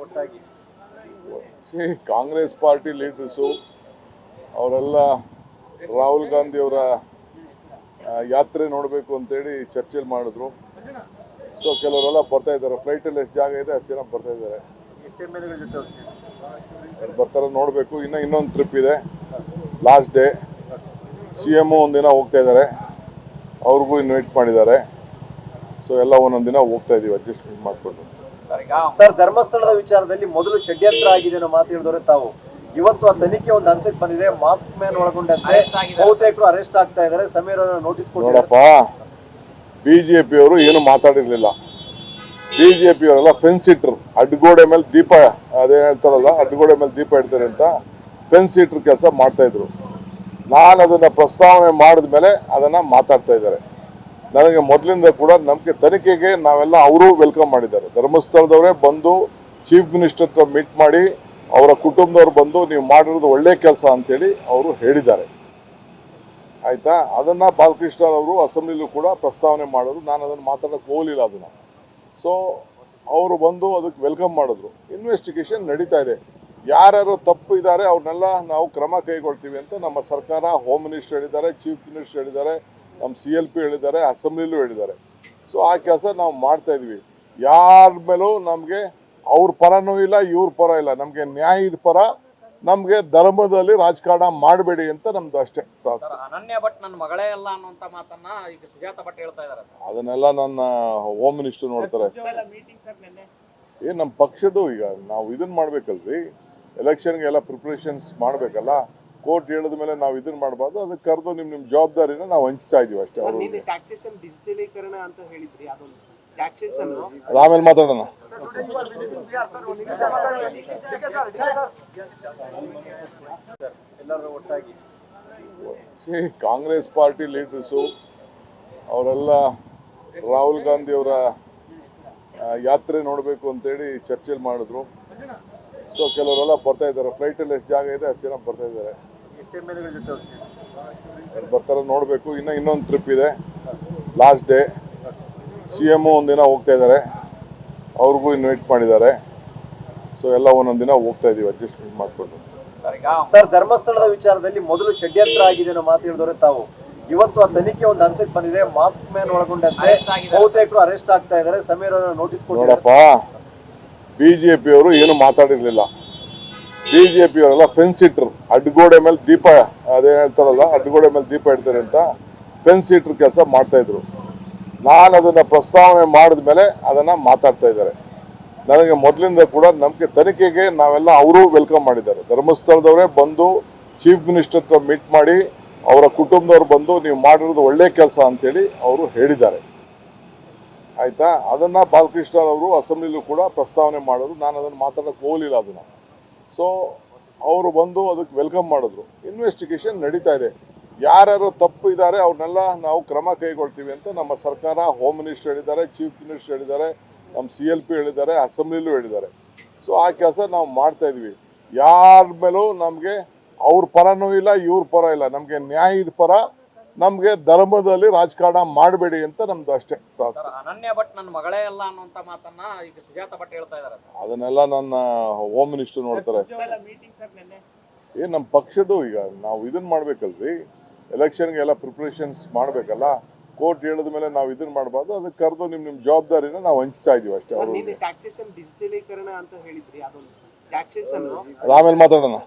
ಒಟ್ಟಾಗಿ Congress party leaders ಅವರೆಲ್ಲ ರಾಹುಲ್ ಗಾಂಧಿ ಅವರ ಯಾತ್ರೆ ನೋಡಬೇಕು ಅಂತೇಳಿ ಚರ್ಚೆಯಲ್ಲಿ ಮಾಡಿದ್ರು. ಸೊ ಕೆಲವರೆಲ್ಲ ಬರ್ತಾ ಇದ್ದಾರೆ. ಫ್ಲೈಟಲ್ಲಿ ಎಷ್ಟು ಜಾಗ ಇದೆ ಅಷ್ಟು ಜನ ಬರ್ತಾ ಇದ್ದಾರೆ. ಬರ್ತಾರೆ, ನೋಡಬೇಕು. ಇನ್ನೊಂದು ಟ್ರಿಪ್ ಇದೆ, ಲಾಸ್ಟ್ ಡೇ. CM ಒಂದಿನ ಹೋಗ್ತಾ ಇದ್ದಾರೆ, ಅವ್ರಿಗೂ ಇನ್ವೈಟ್ ಮಾಡಿದ್ದಾರೆ. ಸೊ ಎಲ್ಲ ಒಂದೊಂದು ದಿನ ಹೋಗ್ತಾ ಇದೀವಿ ಅಡ್ಜಸ್ಟ್ಮೆಂಟ್ ಮಾಡಿಕೊಂಡು. ಸರ್, ಧರ್ಮಸ್ಥಳದ ವಿಚಾರದಲ್ಲಿ ಮೊದಲು ಷಡ್ಯಂತ್ರ ಆಗಿದೆ ಅನ್ನೋ ಮಾತು ಹೇಳಿದವರು ತಾವು. ಇವತ್ತು ಆ ತನಿಖೆ ಒಂದು ಹಂತಕ್ಕೆ ಬಂದಿದೆ. ಮಾಸ್ಕ್ ಮ್ಯಾನ್ ಒಳಗೊಂಡಂತೆ ಬಹುತೇಕರು ಅರೆಸ್ಟ್ ಆಗ್ತಾ ಇದ್ದಾರೆ. ಸಮೀರ್ ನೋಟಿಸ್ ನೋಡಪ್ಪ, BJP ಅವರು ಏನು ಮಾತಾಡಿರ್ಲಿಲ್ಲ. BJP ಅವರೆಲ್ಲ ಫೆನ್ಸ್ ಇಟ್ರು. ಅಡ್ಗೋಡೆ ಮೇಲೆ ದೀಪ, ಅದೇನು ಹೇಳ್ತಾರಲ್ಲ, ಅಡ್ಗೋಡೆ ಮೇಲೆ ದೀಪ ಇಡ್ತಾರೆ ಅಂತ ಫೆನ್ಸ್ ಇಟ್ರು ಕೆಲಸ ಮಾಡ್ತಾ ಇದ್ರು. ನಾನು ಅದನ್ನ ಪ್ರಸ್ತಾವನೆ ಮಾಡಿದ ಮೇಲೆ ಅದನ್ನ ಮಾತಾಡ್ತಾ ಇದ್ದಾರೆ. ನನಗೆ ಮೊದಲಿಂದ ಕೂಡ ನಮಗೆ ತನಿಖೆಗೆ ನಾವೆಲ್ಲ ಅವರು ವೆಲ್ಕಮ್ ಮಾಡಿದ್ದಾರೆ. ಧರ್ಮಸ್ಥಳದವರೇ ಬಂದು ಚೀಫ್ ಮಿನಿಸ್ಟರ್ ಹತ್ರ ಮೀಟ್ ಮಾಡಿ ಅವರ ಕುಟುಂಬದವ್ರು ಬಂದು ನೀವು ಮಾಡಿರೋದು ಒಳ್ಳೆ ಕೆಲಸ ಅಂತೇಳಿ ಅವರು ಹೇಳಿದ್ದಾರೆ. ಆಯ್ತಾ? ಅದನ್ನ ಬಾಲಕೃಷ್ಣ ಅವರು ಅಸೆಂಬ್ಲಿಲೂ ಕೂಡ ಪ್ರಸ್ತಾವನೆ ಮಾಡಿದ್ರು. ನಾನು ಅದನ್ನು ಮಾತಾಡೋಕೆ ಹೋಗಲಿಲ್ಲ ಅದನ್ನ. ಸೊ ಅವರು ಬಂದು ಅದಕ್ಕೆ ವೆಲ್ಕಮ್ ಮಾಡಿದ್ರು. ಇನ್ವೆಸ್ಟಿಗೇಷನ್ ನಡೀತಾ ಇದೆ. ಯಾರ್ಯಾರು ತಪ್ಪು ಇದ್ದಾರೆ ಅವ್ರನ್ನೆಲ್ಲ ನಾವು ಕ್ರಮ ಕೈಗೊಳ್ತೀವಿ ಅಂತ ನಮ್ಮ ಸರ್ಕಾರ, ಹೋಮ್ ಮಿನಿಸ್ಟರ್ ಹೇಳಿದ್ದಾರೆ, ಚೀಫ್ ಮಿನಿಸ್ಟರ್ ಹೇಳಿದ್ದಾರೆ, ನಮ್ಮ CLP ಹೇಳಿದ್ದಾರೆ, ಅಸೆಂಬ್ಲಿಲೂ ಹೇಳಿದ್ದಾರೆ. ಸೊ ಆ ಕೆಲಸ ನಾವು ಮಾಡ್ತಾ ಇದೀವಿ. ಯಾರ ಮೇಲೂ ನಮಗೆ ಅವ್ರ ಪರನೂ ಇಲ್ಲ, ಇವ್ರ ಪರ ಇಲ್ಲ. ನಮಗೆ ನ್ಯಾಯದ ಪರ, ನಮಗೆ ಧರ್ಮದಲ್ಲಿ ರಾಜಕಾರಣ ಮಾಡಬೇಡಿ ಅಂತ ನಮ್ದು ಅಷ್ಟೇ. ಅನನ್ಯ ಭಟ್ ನನ್ನ ಮಗಳೇ ಅಲ್ಲ ಅನ್ನುವಂತ ಮಾತನ್ನ ಈಗ ಸುಜಾತ ಭಟ್ ಹೇಳ್ತಾ ಇದ್ದಾರೆ. ಅದನ್ನೆಲ್ಲ ನನ್ನ ಹೋಮ್ ಮಿನಿಸ್ಟರ್ ನೋಡ್ತಾರೆ. ನಮ್ಮ ಪಕ್ಷದ್ದು ಈಗ ನಾವು ಇದನ್ನ ಮಾಡ್ಬೇಕಲ್ರಿ, ಎಲೆಕ್ಷನ್ಗೆ ಎಲ್ಲ ಪ್ರಿಪ್ರೇಷನ್ಸ್ ಮಾಡಬೇಕಲ್ಲ. ಕೋರ್ಟ್ ಹೇಳಿದ ಮೇಲೆ ನಾವು ಇದನ್ನ ಮಾಡಬಾರ್ದು. ಅದಕ್ಕೆ ಕರೆದು ನಿಮ್ಮ ಜವಾಬ್ದಾರಿನ ನಾವು ಹಂಚ್ತಾ ಇದೀವಿ ಅಷ್ಟೇ. ಆಮೇಲೆ ಮಾತಾಡೋಣ. ಕಾಂಗ್ರೆಸ್ ಪಾರ್ಟಿ ಲೀಡರ್ಸು ಅವರೆಲ್ಲ ರಾಹುಲ್ ಗಾಂಧಿ ಅವರ ಯಾತ್ರೆ ನೋಡಬೇಕು ಅಂತೇಳಿ ಚರ್ಚೆಯಲ್ಲಿ ಮಾಡಿದ್ರು. ಸೊ ಕೆಲವರೆಲ್ಲ ಬರ್ತಾ ಇದ್ದಾರೆ. ಫ್ಲೈಟಲ್ಲಿ ಎಷ್ಟು ಜಾಗ ಇದೆ ಅಷ್ಟು ಜನ ಬರ್ತಾ ಇದ್ದಾರೆ. ಬರ್ತಾರೆ, ನೋಡಬೇಕು. ಇನ್ನೊಂದು ಟ್ರಿಪ್ ಇದೆ, ಲಾಸ್ಟ್ ಡೇ. CM ಒಂದಿನ ಹೋಗ್ತಾ ಇದ್ದಾರೆ, ಅವ್ರಿಗೂ ಇನ್ವೈಟ್ ಮಾಡಿದ್ದಾರೆ. ಸೊ ಎಲ್ಲ ಒಂದೊಂದು ದಿನ ಹೋಗ್ತಾ ಇದೀವಿ ಅಡ್ಜಸ್ಟ್ಮೆಂಟ್ ಮಾಡಿಕೊಂಡು. ಸರ್, ಧರ್ಮಸ್ಥಳದ ವಿಚಾರದಲ್ಲಿ ಮೊದಲು ಷಡ್ಯಂತ್ರ ಆಗಿದೆ ಅನ್ನೋ ಮಾತು ಹೇಳಿದವರು ತಾವು. ಇವತ್ತು ಆ ತನಿಖೆ ಒಂದು ಹಂತಕ್ಕೆ ಬಂದಿದೆ. ಮಾಸ್ಕ್ ಮ್ಯಾನ್ ಒಳಗೊಂಡಂತೆ ಬಹುತೇಕರು ಅರೆಸ್ಟ್ ಆಗ್ತಾ ಇದ್ದಾರೆ. ಸಮೀರ್ ನೋಟಿಸ್ ನೋಡಪ್ಪ, BJP ಅವರು ಏನು ಮಾತಾಡಿರ್ಲಿಲ್ಲ. BJP ಅವರೆಲ್ಲ ಫೆನ್ಸ್ ಇಟ್ರು. ಅಡ್ಗೋಡೆ ಮೇಲೆ ದೀಪ, ಅದೇನು ಹೇಳ್ತಾರಲ್ಲ, ಅಡ್ಗೋಡೆ ಮೇಲೆ ದೀಪ ಇಡ್ತಾರೆ ಅಂತ ಫೆನ್ಸ್ ಇಟ್ರು ಕೆಲಸ ಮಾಡ್ತಾ ಇದ್ರು. ನಾನು ಅದನ್ನ ಪ್ರಸ್ತಾವನೆ ಮಾಡಿದ ಮೇಲೆ ಅದನ್ನ ಮಾತಾಡ್ತಾ ಇದ್ದಾರೆ. ನನಗೆ ಮೊದಲಿಂದ ಕೂಡ ನಮಗೆ ತನಿಖೆಗೆ ನಾವೆಲ್ಲ ಅವರು ವೆಲ್ಕಮ್ ಮಾಡಿದ್ದಾರೆ. ಧರ್ಮಸ್ಥಳದವರೇ ಬಂದು ಚೀಫ್ ಮಿನಿಸ್ಟರ್ ಹತ್ರ ಮೀಟ್ ಮಾಡಿ ಅವರ ಕುಟುಂಬದವ್ರು ಬಂದು ನೀವು ಮಾಡಿರೋದು ಒಳ್ಳೆ ಕೆಲಸ ಅಂತೇಳಿ ಅವರು ಹೇಳಿದ್ದಾರೆ. ಆಯ್ತಾ? ಅದನ್ನ ಬಾಲಕೃಷ್ಣ ಅವರು ಅಸೆಂಬ್ಲಿಲೂ ಕೂಡ ಪ್ರಸ್ತಾವನೆ ಮಾಡಿದ್ರು. ನಾನು ಅದನ್ನು ಮಾತಾಡೋಕೆ ಹೋಗಲಿಲ್ಲ ಅದನ್ನ. ಸೊ ಅವರು ಬಂದು ಅದಕ್ಕೆ ವೆಲ್ಕಮ್ ಮಾಡಿದ್ರು. ಇನ್ವೆಸ್ಟಿಗೇಷನ್ ನಡೀತಾ ಇದೆ. ಯಾರ್ಯಾರು ತಪ್ಪು ಇದ್ದಾರೆ ಅವ್ರನ್ನೆಲ್ಲ ನಾವು ಕ್ರಮ ಕೈಗೊಳ್ತೀವಿ ಅಂತ ನಮ್ಮ ಸರ್ಕಾರ, ಹೋಮ್ ಮಿನಿಸ್ಟರ್ ಹೇಳಿದ್ದಾರೆ, ಚೀಫ್ ಮಿನಿಸ್ಟರ್ ಹೇಳಿದ್ದಾರೆ, ನಮ್ಮ CLP ಹೇಳಿದ್ದಾರೆ, ಅಸೆಂಬ್ಲಿಲೂ ಹೇಳಿದ್ದಾರೆ. ಸೊ ಆ ಕೆಲಸ ನಾವು ಮಾಡ್ತಾ ಇದೀವಿ. ಯಾರ ಮೇಲೂ ನಮಗೆ ಅವ್ರ ಪರನೂ ಇಲ್ಲ, ಇವ್ರ ಪರ ಇಲ್ಲ. ನಮಗೆ ನ್ಯಾಯದ ಪರ, ನಮಗೆ ಧರ್ಮದಲ್ಲಿ ರಾಜಕಾರಣ ಮಾಡಬೇಡಿ ಅಂತ ನಮ್ದು ಅಷ್ಟೇ. ಅನನ್ಯ ಭಟ್ ನನ್ನ ಮಗಳೇ ಅಲ್ಲ ಅನ್ನುವಂತ ಮಾತನ್ನ ಈಗ ಸುಜಾತ ಭಟ್ ಹೇಳ್ತಾ ಇದ್ದಾರೆ. ಅದನ್ನೆಲ್ಲ ನನ್ನ ಹೋಮ್ ಮಿನಿಸ್ಟರ್ ನೋಡ್ತಾರೆ. ನಮ್ಮ ಪಕ್ಷದ್ದು ಈಗ ನಾವು ಇದನ್ನ ಮಾಡ್ಬೇಕಲ್ರಿ, ಎಲೆಕ್ಷನ್ಗೆ ಎಲ್ಲ ಪ್ರಿಪ್ರೇಷನ್ಸ್ ಮಾಡಬೇಕಲ್ಲ. ಕೋರ್ಟ್ ಹೇಳಿದ ಮೇಲೆ ನಾವು ಇದನ್ನ ಮಾಡಬಾರ್ದು. ಅದಕ್ಕೆ ಕರೆದು ನಿಮ್ಮ ಜವಾಬ್ದಾರಿನ ನಾವು ಹಂಚ್ತಾ ಇದೀವಿ ಅಷ್ಟೇ. ಆಮೇಲೆ ಮಾತಾಡೋಣ.